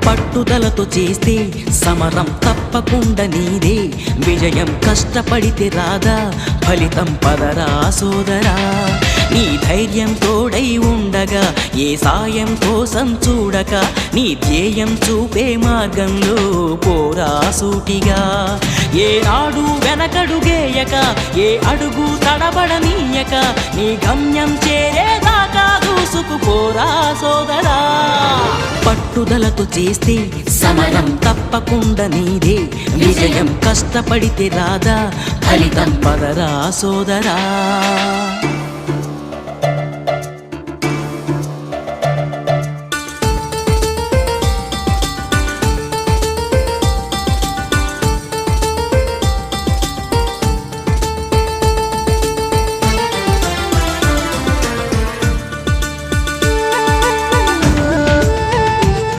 పట్టుదలతో చేస్తే సమరం తప్పకుండా నీదే, విజయం కష్టపడితే రాదా ఫలితం పదరా సోదరా. నీ ధైర్యం తోడై ఉండగా ఏ సాయం కోసం చూడక, నీ ధ్యేయం చూపే మార్గంలో పోరా సూటిగా. ఏ నాడు వెనకడుగేయక ఏ అడుగు తడబడనీయక, నీ గమ్యం చేరేదాకా దూసుకుపోరా సోదరా. పట్టుదలతో చేస్తే సమరం తప్పకుండా నీదే, విజయం కష్టపడితే రాదా ఫలితం పదరా సోదరా.